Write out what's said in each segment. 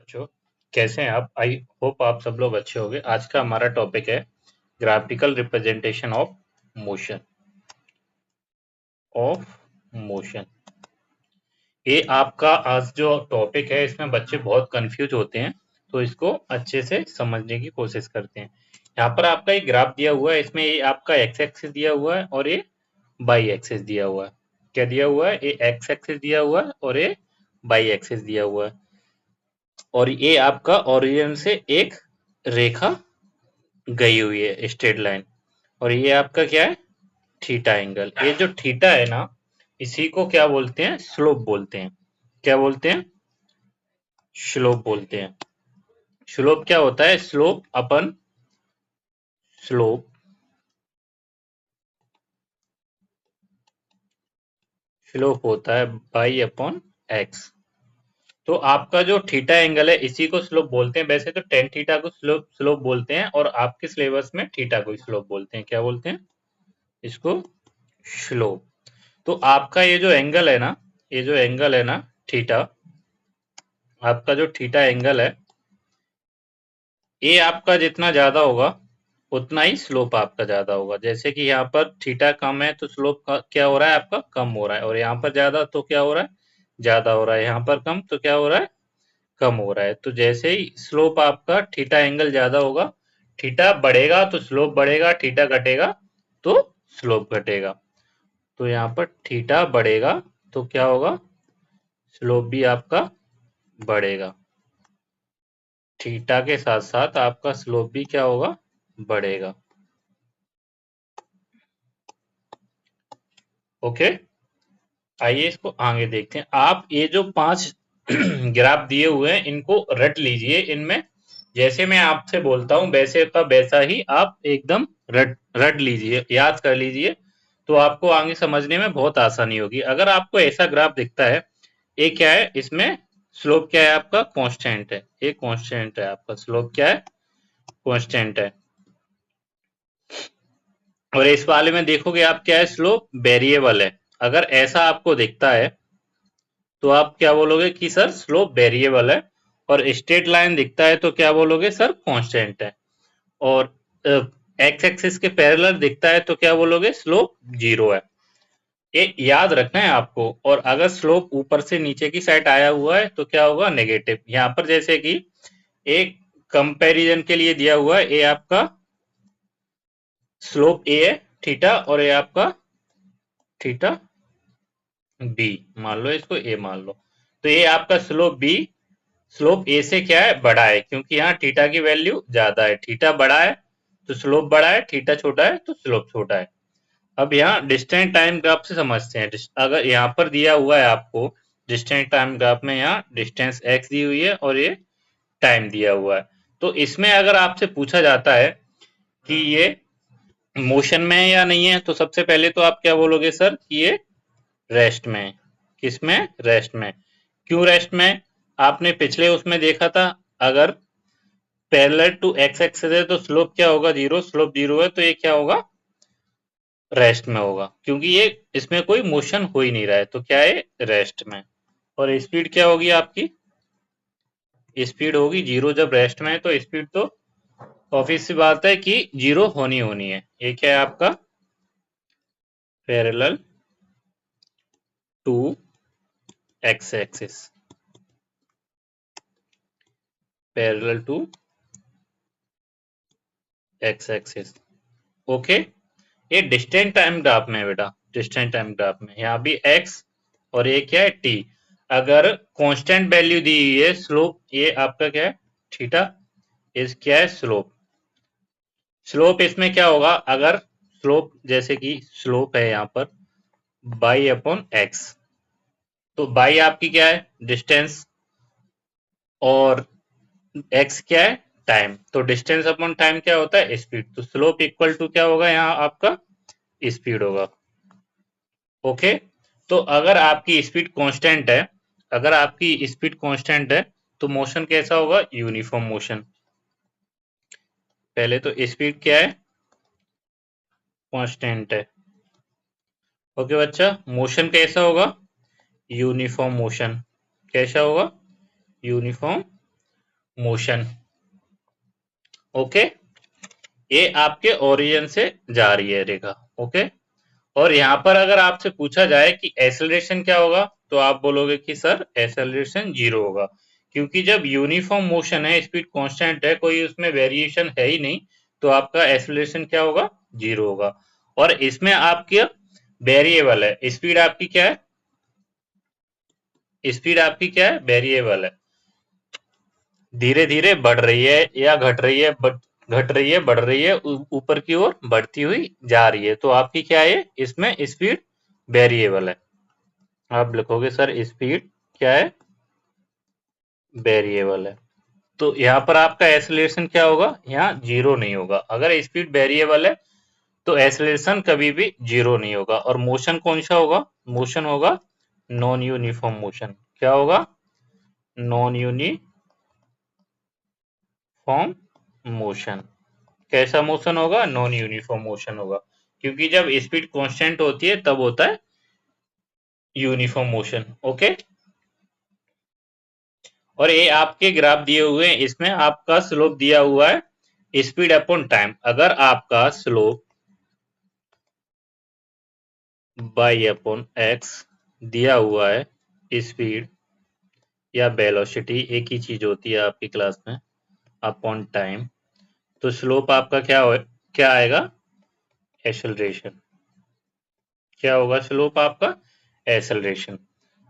बच्चों, कैसे हैं आप? आई होप आप सब लोग अच्छे होंगे। आज का हमारा टॉपिक है ग्राफिकल रिप्रेजेंटेशन ऑफ मोशन। ये आपका आज जो टॉपिक है, इसमें बच्चे बहुत कंफ्यूज होते हैं, तो इसको अच्छे से समझने की कोशिश करते हैं। यहाँ पर आपका एक ग्राफ दिया हुआ है, इसमें ये आपका एक्स एक्सिस दिया हुआ है और ये बाई एक्सिस दिया हुआ है। क्या दिया हुआ है? ये एक्स एक्सिस दिया हुआ है और ये बाई एक्सिस दिया हुआ है। और ये आपका ओरिजिन से एक रेखा गई हुई है, स्ट्रेट लाइन। और ये आपका क्या है? Theta angle. ये जो थीटा है ना, इसी को क्या बोलते हैं? स्लोप बोलते हैं। क्या बोलते हैं? स्लोप बोलते हैं। स्लोप क्या होता है? स्लोप स्लोप होता है पाई अपॉन एक्स। तो आपका जो थीटा एंगल है, इसी को स्लोप बोलते हैं। वैसे तो टेन थीटा को स्लोप स्लोप बोलते हैं, और आपके सिलेबस में थीटा को स्लोप बोलते हैं। क्या बोलते हैं इसको? स्लोप। तो आपका ये जो एंगल है ना, ये जो एंगल है ना थीटा, आपका जो थीटा एंगल है, ये आपका जितना ज्यादा होगा उतना ही स्लोप आपका ज्यादा होगा। जैसे कि यहाँ पर थीटा कम है तो स्लोप क्या हो रहा है? आपका कम हो रहा है। और यहाँ पर ज्यादा तो क्या हो रहा है? ज्यादा हो रहा है। यहाँ पर कम तो क्या हो रहा है? कम हो रहा है। तो जैसे ही स्लोप आपका थीटा एंगल ज्यादा होगा, थीटा बढ़ेगा तो स्लोप बढ़ेगा, थीटा घटेगा तो स्लोप घटेगा। तो यहाँ पर थीटा बढ़ेगा तो क्या होगा? स्लोप भी आपका बढ़ेगा। थीटा के साथ साथ आपका स्लोप भी क्या होगा? बढ़ेगा। ओके, आइए इसको आगे देखते हैं। आप ये जो 5 ग्राफ दिए हुए हैं, इनको रट लीजिए। इनमें जैसे मैं आपसे बोलता हूं वैसे का वैसा ही आप एकदम रट लीजिए, याद कर लीजिए। तो आपको आगे समझने में बहुत आसानी होगी। अगर आपको ऐसा ग्राफ दिखता है, ये क्या है? इसमें स्लोप क्या है? आपका कांस्टेंट है। ये कांस्टेंट है। आपका स्लोप क्या है? कांस्टेंट है। और इस वाले में देखोगे आप, क्या है? स्लोप वेरिएबल है। अगर ऐसा आपको दिखता है तो आप क्या बोलोगे कि सर स्लोप वेरिएबल है। और स्ट्रेट लाइन दिखता है तो क्या बोलोगे? सर कांस्टेंट है। और एक्स एक्सिस के पैरेलल दिखता है तो क्या बोलोगे? स्लोप जीरो है। ये याद रखना है आपको। और अगर स्लोप ऊपर से नीचे की साइड आया हुआ है तो क्या होगा? नेगेटिव। यहाँ पर जैसे कि एक कंपैरिजन के लिए दिया हुआ है, ये आपका स्लोप ए है थीटा, और ये आपका थीटा बी मान लो, इसको ए मान लो। तो ये आपका स्लोप बी, स्लोप ए से क्या है? बड़ा है, क्योंकि यहाँ थीटा की वैल्यू ज्यादा है। थीटा बड़ा है तो स्लोप बड़ा है, थीटा छोटा है तो स्लोप छोटा है। अब यहाँ डिस्टेंट टाइम ग्राफ से समझते हैं। अगर यहाँ पर दिया हुआ है आपको डिस्टेंट टाइम ग्राफ में, यहाँ डिस्टेंस एक्स दी हुई है और ये टाइम दिया हुआ है। तो इसमें अगर आपसे पूछा जाता है कि ये मोशन में है या नहीं है, तो सबसे पहले तो आप क्या बोलोगे? सर कि ये रेस्ट में। किस में? रेस्ट में। क्यों रेस्ट में? आपने पिछले उसमें देखा था, अगर पैरेलल टू एक्स एक्सिस है तो स्लोप क्या होगा? जीरो। स्लोप जीरो है तो ये क्या होगा? रेस्ट में होगा, क्योंकि ये इसमें कोई मोशन हो ही नहीं रहा है। तो क्या है? रेस्ट में। और स्पीड क्या होगी आपकी? स्पीड होगी जीरो। जब रेस्ट में है तो स्पीड तो ऑब्वियस सी बात है कि जीरो होनी होनी है। ये क्या है आपका? Parallel to X axis. Parallel to X axis. Okay, ये डिस्टेंट टाइम ग्राफ में है बेटा। डिस्टेंट टाइम ग्राफ में यहाँ भी एक्स और ये क्या है? टी। अगर कांस्टेंट वैल्यू दी हुई है स्लोप, ये आपका क्या है? थीटा। इस क्या है? स्लोप। स्लोप इसमें क्या होगा? अगर स्लोप जैसे कि स्लोप है यहाँ पर बाई अपॉन एक्स, तो बाई आपकी क्या है? डिस्टेंस। और एक्स क्या है? टाइम। तो डिस्टेंस अपॉन टाइम क्या होता है? स्पीड। तो स्लोप इक्वल टू क्या होगा? यहाँ आपका स्पीड होगा। ओके, तो अगर आपकी स्पीड कांस्टेंट है, अगर आपकी स्पीड कांस्टेंट है तो मोशन कैसा होगा? Uniform motion. पहले तो स्पीड क्या है? कांस्टेंट है। ओके बच्चा, मोशन कैसा होगा? Uniform motion. कैसा होगा? Uniform motion. ओके, ये आपके ओरिजिन से जा रही है रेखा। ओके, और यहाँ पर अगर आपसे पूछा जाए कि एक्सेलरेशन क्या होगा, तो आप बोलोगे कि सर एक्सेलरेशन 0 होगा, क्योंकि जब यूनिफॉर्म मोशन है, स्पीड कांस्टेंट है, कोई उसमें वेरिएशन है ही नहीं, तो आपका एक्सेलरेशन क्या होगा, 0 होगा। और इसमें आपकी वेरिएबल है, स्पीड आपकी क्या है, स्पीड आपकी क्या है, वेरिएबल है, धीरे धीरे बढ़ रही है या घट रही है, घट रही है, बढ़ रही है, ऊपर की ओर बढ़ती हुई जा रही है, तो आपकी क्या है, इसमें स्पीड वेरिएबल है। आप लिखोगे सर स्पीड क्या है, वेरिएबल है। तो यहाँ पर आपका एक्सेलरेशन क्या होगा, यहाँ 0 नहीं होगा। अगर स्पीड वेरिएबल है तो एक्सेलरेशन कभी भी 0 नहीं होगा। और मोशन कौन सा होगा, मोशन होगा नॉन यूनिफॉर्म मोशन। क्या होगा, नॉन यूनिफॉर्म मोशन। कैसा मोशन होगा, नॉन यूनिफॉर्म मोशन होगा, क्योंकि जब स्पीड कांस्टेंट होती है तब होता है यूनिफॉर्म मोशन। ओके, और ये आपके ग्राफ दिए हुए हैं, इसमें आपका स्लोप दिया हुआ है स्पीड अपॉन टाइम। अगर आपका स्लोप बाई अपॉन एक्स दिया हुआ है स्पीड या वेलोसिटी, एक ही चीज होती है आपकी क्लास में, अपॉन टाइम, तो स्लोप आपका क्या आएगा, एक्सेलरेशन। क्या होगा स्लोप आपका, एक्सेलरेशन।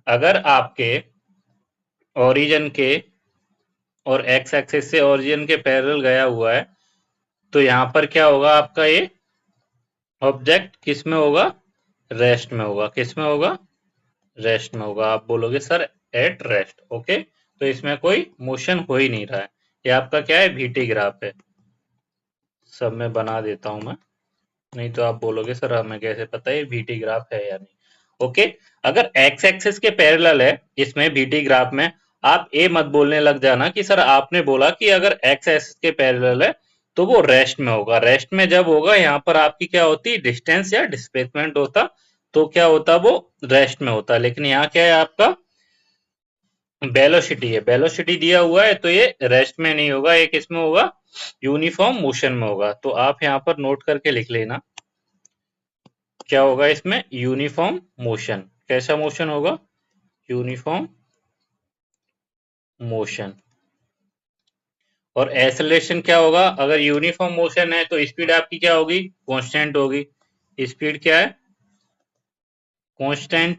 अगर आपके ओरिजिन के और एक्स एक्सिस से ओरिजिन के पैरेलल गया हुआ है, तो यहाँ पर क्या होगा, आपका ये ऑब्जेक्ट किस में होगा, रेस्ट में होगा। किस में होगा, रेस्ट में होगा। आप बोलोगे सर एट रेस्ट। ओके, तो इसमें कोई मोशन हो ही नहीं रहा है, ये आपका क्या है, वीटी ग्राफ है। सब में बना देता हूं मैं, नहीं तो आप बोलोगे सर हमें कैसे पता है वीटी ग्राफ है या नहीं। ओके, अगर एक्स एक्सिस के पैरेलल है इसमें वीटी ग्राफ में, आप ये मत बोलने लग जाना कि सर आपने बोला कि अगर एक्स एक्सिस के पैरेलल है तो वो रेस्ट में होगा। रेस्ट में जब होगा, यहाँ पर आपकी क्या होती, डिस्टेंस या डिस्प्लेसमेंट होता, तो क्या होता, वो रेस्ट में होता। लेकिन यहाँ क्या है, आपका वेलोसिटी है, वेलोसिटी दिया हुआ है, तो ये रेस्ट में नहीं होगा, ये किसमें होगा, यूनिफॉर्म मोशन में होगा। तो आप यहाँ पर नोट करके लिख लेना, क्या होगा इसमें, यूनिफॉर्म मोशन। कैसा मोशन होगा, यूनिफॉर्म मोशन। और एक्सेलरेशन क्या होगा, अगर यूनिफॉर्म मोशन है तो स्पीड आपकी क्या होगी, कांस्टेंट होगी। स्पीड क्या है, कांस्टेंट।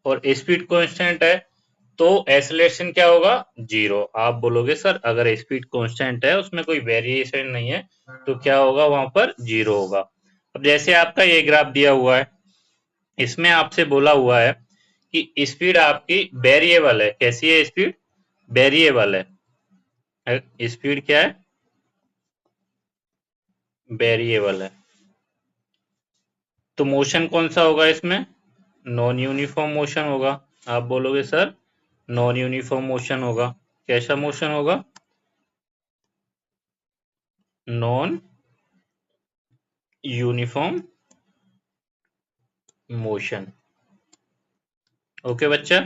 और स्पीड कांस्टेंट है तो एक्सेलरेशन क्या होगा, 0। आप बोलोगे सर अगर स्पीड कांस्टेंट है, उसमें कोई वेरिएशन नहीं है, तो क्या होगा, वहां पर 0 होगा। अब जैसे आपका ये ग्राफ दिया हुआ है, इसमें आपसे बोला हुआ है कि स्पीड आपकी वेरिएबल है। कैसी है स्पीड, वेरिएबल है। स्पीड क्या है, वेरिएबल है। तो मोशन कौन सा होगा इसमें, नॉन यूनिफॉर्म मोशन होगा। आप बोलोगे सर नॉन यूनिफॉर्म मोशन होगा। कैसा मोशन होगा, नॉन यूनिफॉर्म मोशन। ओके बच्चा,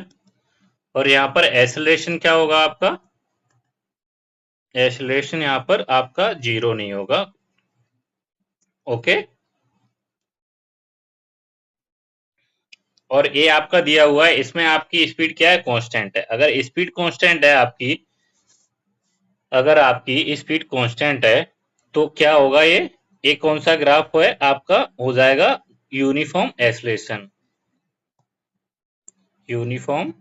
और यहाँ पर एक्सेलरेशन क्या होगा आपका, एक्सेलरेशन यहाँ पर आपका 0 नहीं होगा। ओके, और ये आपका दिया हुआ है, इसमें आपकी स्पीड क्या है, कांस्टेंट है। अगर स्पीड कांस्टेंट है आपकी, अगर आपकी स्पीड कांस्टेंट है तो क्या होगा, ये कौन सा ग्राफ है आपका, हो जाएगा uniform acceleration. Uniform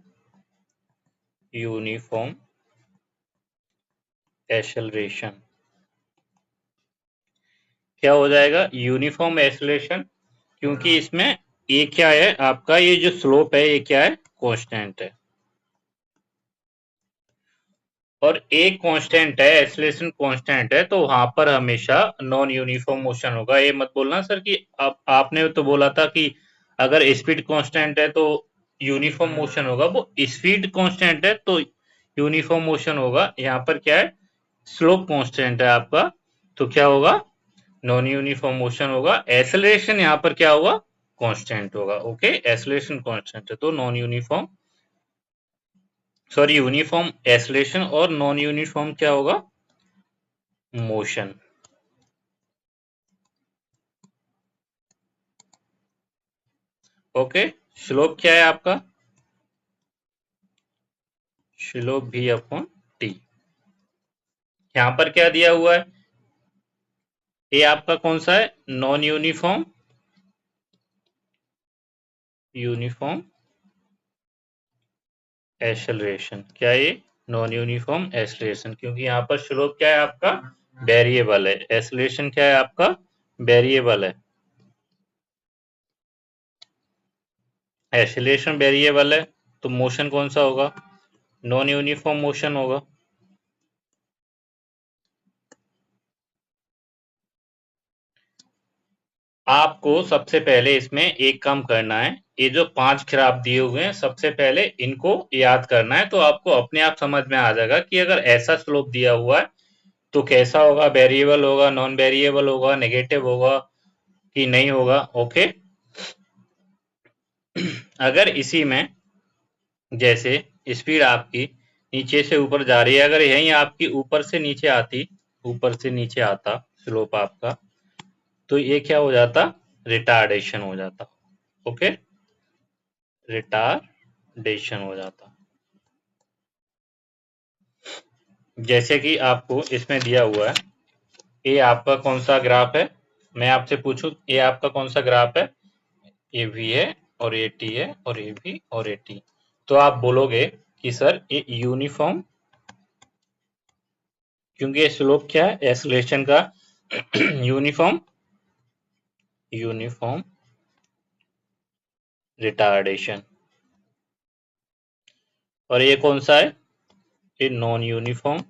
uniform acceleration क्या हो जाएगा, यूनिफॉर्म एक्सेलरेशन, क्योंकि इसमें ये क्या है आपका, ये जो स्लोप है ये क्या है, कांस्टेंट है। और एक कांस्टेंट है, एक्सेलरेशन कांस्टेंट है, तो वहां पर हमेशा नॉन यूनिफॉर्म मोशन होगा। ये मत बोलना सर कि आपने तो बोला था कि अगर स्पीड कांस्टेंट है तो यूनिफॉर्म मोशन होगा। वो स्पीड कांस्टेंट है तो यूनिफॉर्म मोशन होगा। यहाँ पर क्या है, स्लोप कांस्टेंट है आपका, तो क्या होगा, नॉन यूनिफॉर्म मोशन होगा। एक्सेलरेशन यहाँ पर क्या होगा, कांस्टेंट होगा। ओके, एक्सेलरेशन कांस्टेंट है तो non uniform sorry uniform acceleration और नॉन यूनिफॉर्म क्या होगा, मोशन। ओके, स्लोप क्या है आपका, स्लोप भी अपॉन टी। यहां पर क्या दिया हुआ है, ये आपका कौन सा है, नॉन यूनिफॉर्म, यूनिफॉर्म एक्सेलरेशन। क्या ये, नॉन यूनिफॉर्म एक्सेलरेशन, क्योंकि यहाँ पर स्लोप क्या है आपका, वेरिएबल है, एक्सेलरेशन क्या है आपका, वेरिएबल है। एक्सेलरेशन वेरिएबल है तो मोशन कौन सा होगा, नॉन यूनिफॉर्म मोशन होगा। आपको सबसे पहले इसमें एक काम करना है, ये जो 5 ग्राफ दिए हुए हैं सबसे पहले इनको याद करना है, तो आपको अपने आप समझ में आ जाएगा कि अगर ऐसा स्लोप दिया हुआ है तो कैसा होगा, वेरिएबल होगा, नॉन वेरिएबल होगा, नेगेटिव होगा कि नहीं होगा। ओके, अगर इसी में जैसे स्पीड आपकी नीचे से ऊपर जा रही है, अगर यही आपकी ऊपर से नीचे आती, ऊपर से नीचे आता स्लोप आपका, तो ये क्या हो जाता, रिटार्डेशन हो जाता। ओके, रिटार्डेशन हो जाता। जैसे कि आपको इसमें दिया हुआ है, ये आपका कौन सा ग्राफ है, मैं आपसे पूछूं ये आपका कौन सा ग्राफ है, ये वी है और ये टी है और ये वी और ये टी। तो आप बोलोगे कि सर ये यूनिफॉर्म, क्योंकि ये स्लोप क्या है एक्सेलरेशन का, यूनिफॉर्म, यूनिफॉर्म रिटार्डेशन। और ये कौन सा है, ये नॉन यूनिफॉर्म,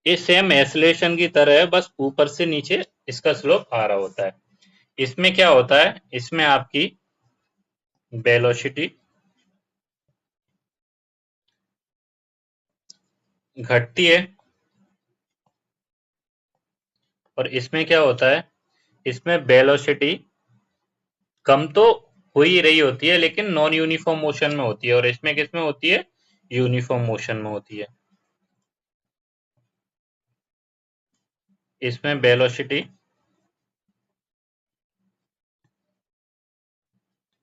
ये सेम एक्सेलरेशन की तरह है, बस ऊपर से नीचे इसका स्लोप आ रहा होता है। इसमें क्या होता है, इसमें आपकी वेलोसिटी घटती है, और इसमें क्या होता है, इसमें वेलोसिटी कम तो हो ही रही होती है लेकिन नॉन यूनिफॉर्म मोशन में होती है, और इसमें किस में होती है, यूनिफॉर्म मोशन में होती है। इसमें velocity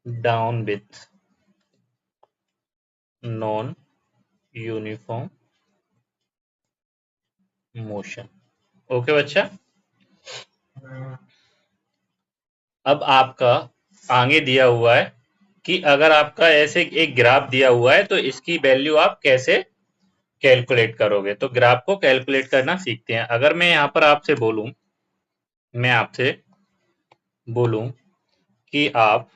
down with non uniform motion. Okay बच्चा, अब आपका आगे दिया हुआ है कि अगर आपका ऐसे एक ग्राफ दिया हुआ है तो इसकी वैल्यू आप कैसे कैलकुलेट करोगे। तो ग्राफ को कैलकुलेट करना सीखते हैं। अगर मैं यहाँ पर आपसे बोलूं, मैं आपसे बोलूं कि आप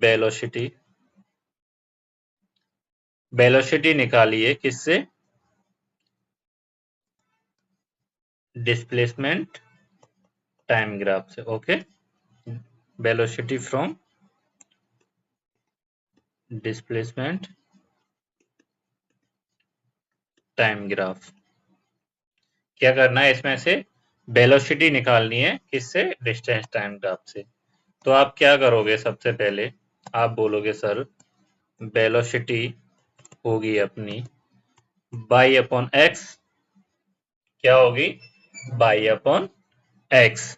वेलोसिटी, वेलोसिटी निकालिए किससे, डिस्प्लेसमेंट टाइम ग्राफ से। Okay, velocity from displacement time graph. क्या करना है, इसमें से वेलोसिटी निकालनी है किससे, डिस्टेंस टाइम ग्राफ से। तो आप क्या करोगे, सबसे पहले आप बोलोगे सर वेलोसिटी होगी अपनी बाई अपॉन एक्स, क्या होगी, by upon x,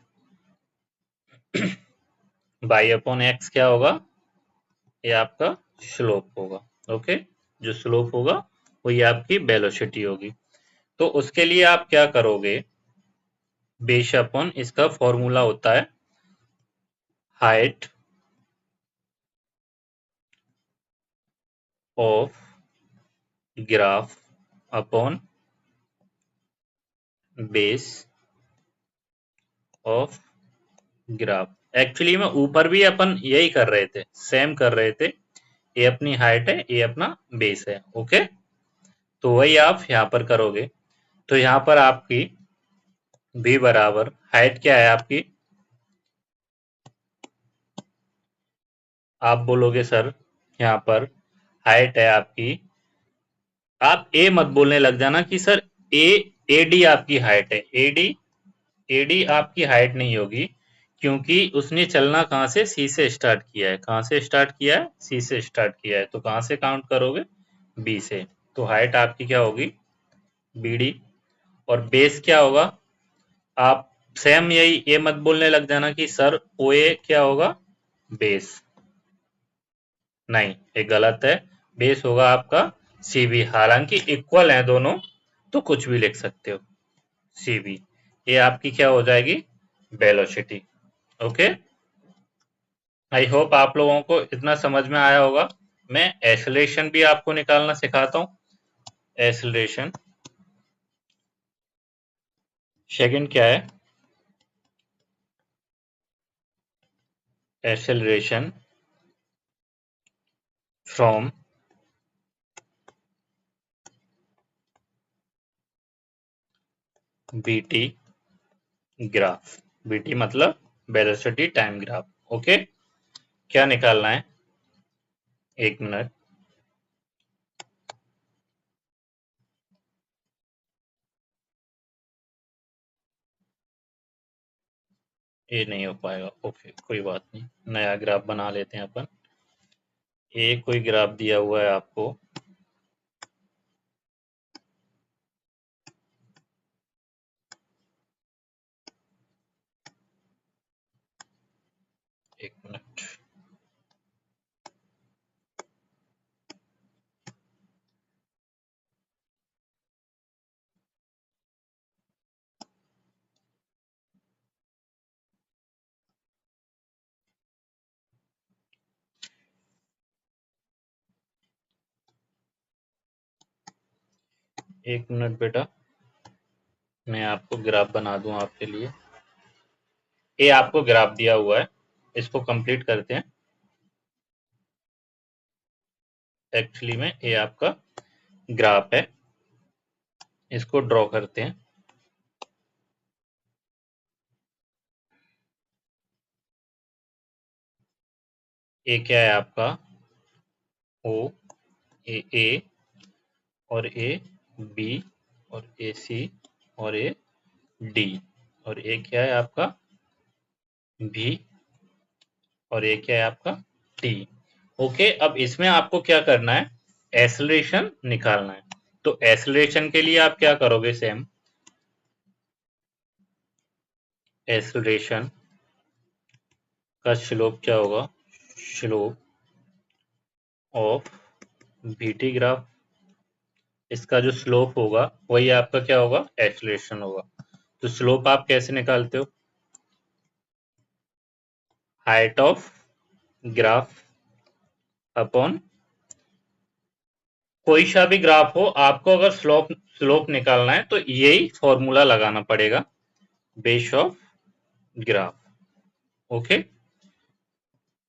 by upon x क्या होगा, ये आपका स्लोप होगा। ओके, जो स्लोप होगा वो ये आपकी वेलोसिटी होगी। तो उसके लिए आप क्या करोगे, बेस अपॉन इसका फॉर्मूला होता है height of graph upon base of graph. Actually में ऊपर भी अपन यही कर रहे थे, सेम कर रहे थे, ये अपनी हाइट है, ये अपना बेस है। ओके, तो वही आप यहाँ पर करोगे। तो यहाँ पर आपकी v बराबर हाइट क्या है आपकी, आप बोलोगे सर यहाँ पर हाइट है आपकी, आप ए मत बोलने लग जाना कि सर ए एडी आपकी हाइट है, एडी एडी आपकी हाइट नहीं होगी, क्योंकि उसने चलना कहाँ से, सी से स्टार्ट किया है। कहाँ से स्टार्ट किया है, सी से स्टार्ट किया है, तो कहाँ से काउंट करोगे, बी से। तो हाइट आपकी क्या होगी, बीडी। और बेस क्या होगा, आप सेम यही ये मत बोलने लग जाना कि सर ओ ए क्या होगा, बेस। नहीं, ये गलत है। बेस होगा आपका सीबी, हालांकि इक्वल है दोनों, तो कुछ भी लिख सकते हो, सीबी। ये आपकी क्या हो जाएगी, वेलोसिटी। ओके, आई होप आप लोगों को इतना समझ में आया होगा। मैं एक्सेलरेशन भी आपको निकालना सिखाता हूँ। एक्सेलरेशन सेकंड क्या है, acceleration from BT graph. BT मतलब वेलोसिटी टाइम ग्राफ। ओके, क्या निकालना है, एक मिनट। ये नहीं हो पाएगा, ओके कोई बात नहीं, नया ग्राफ बना लेते हैं अपन। ये कोई ग्राफ दिया हुआ है आपको, एक मिनट। एक मिनट बेटा, मैं आपको ग्राफ बना दूं आपके लिए। ये आपको ग्राफ दिया हुआ है, इसको कंप्लीट करते हैं। एक्चुअली में ये आपका ग्राफ है, इसको ड्रॉ करते हैं। ये क्या है आपका, ओ, ए और ए बी और ए सी और ए डी, और ये क्या है आपका भी, और ये क्या है आपका टी। ओके, अब इसमें आपको क्या करना है, एक्सेलरेशन निकालना है। तो एक्सेलरेशन के लिए आप क्या करोगे, सेम एक्सेलरेशन का स्लोप क्या होगा, स्लोप ऑफ बीटी ग्राफ, इसका जो स्लोप होगा वही आपका क्या होगा, एक्सेलरेशन होगा। तो स्लोप आप कैसे निकालते हो, हाइट ऑफ ग्राफ अपॉन, कोई सा भी ग्राफ हो, आपको अगर स्लोप स्लोप निकालना है तो यही फॉर्मूला लगाना पड़ेगा, बेस ऑफ ग्राफ। ओके,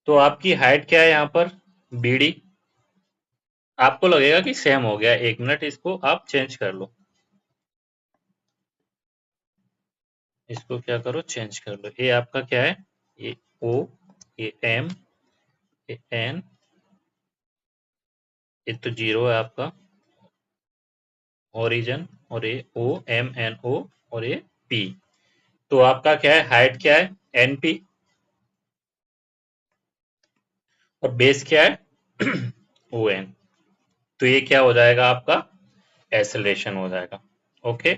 तो आपकी हाइट क्या है यहाँ पर, बीडी। आपको लगेगा कि सेम हो गया, एक मिनट इसको आप चेंज कर लो, इसको क्या करो, चेंज कर लो। ये आपका क्या है, ये ओ, ये एम, ये एन, ये तो जीरो है आपका ओरिजिन, और ये ओ एम एन ओ, और ये पी। तो आपका क्या है, हाइट क्या है, एन पी, और बेस क्या है ओ एन। तो ये क्या हो जाएगा आपका, एक्सेलरेशन हो जाएगा। ओके,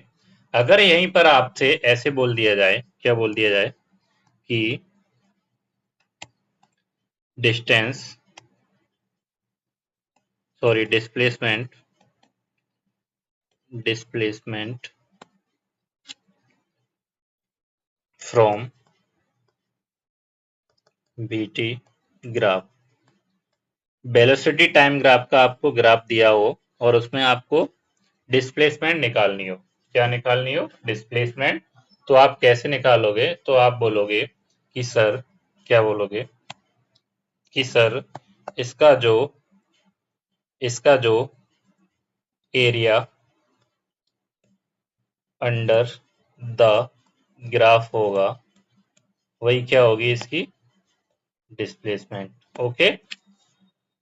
अगर यहीं पर आपसे ऐसे बोल दिया जाए, क्या बोल दिया जाए कि distance, sorry displacement, displacement from BT graph, velocity time graph का आपको ग्राफ दिया हो और उसमें आपको डिस्प्लेसमेंट निकालनी हो, क्या निकालनी हो, डिस्प्लेसमेंट। तो आप कैसे निकालोगे, तो आप बोलोगे कि सर, क्या बोलोगे कि सर इसका जो एरिया अंडर द ग्राफ होगा वही क्या होगी, इसकी डिस्प्लेसमेंट। ओके,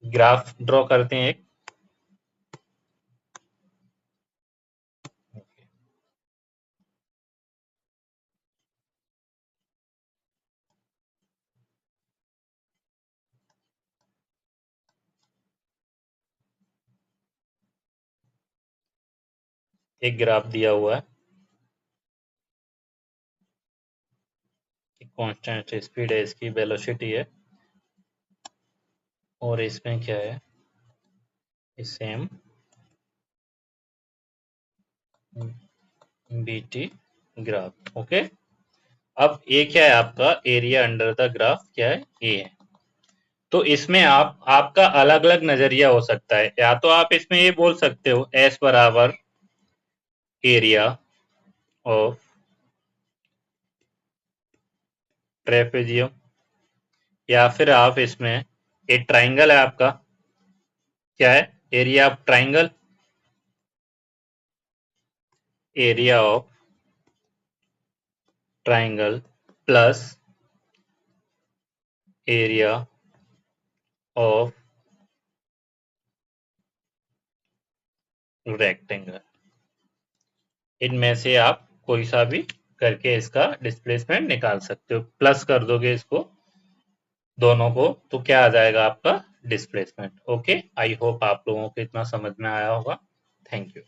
ग्राफ ड्रॉ करते हैं एक। एक ग्राफ दिया हुआ है, कांस्टेंट स्पीड है, इसकी वेलोसिटी है, और इसमें क्या है, सेम बीटी ग्राफ। ओके, अब ए क्या है आपका, एरिया अंडर द ग्राफ क्या है, ए है। तो इसमें आपका अलग अलग नजरिया हो सकता है, या तो आप इसमें ये बोल सकते हो एस बराबर एरिया ऑफ ट्रेपेजियम, या फिर आप इसमें एक ट्राइंगल है आपका, क्या है, area of triangle, area of triangle plus area of rectangle. इनमें से आप कोई सा भी करके इसका डिस्प्लेसमेंट निकाल सकते हो, प्लस कर दोगे इसको दोनों को, तो क्या आ जाएगा आपका डिस्प्लेसमेंट। ओके, आई होप आप लोगों को इतना समझ में आया होगा। Thank you.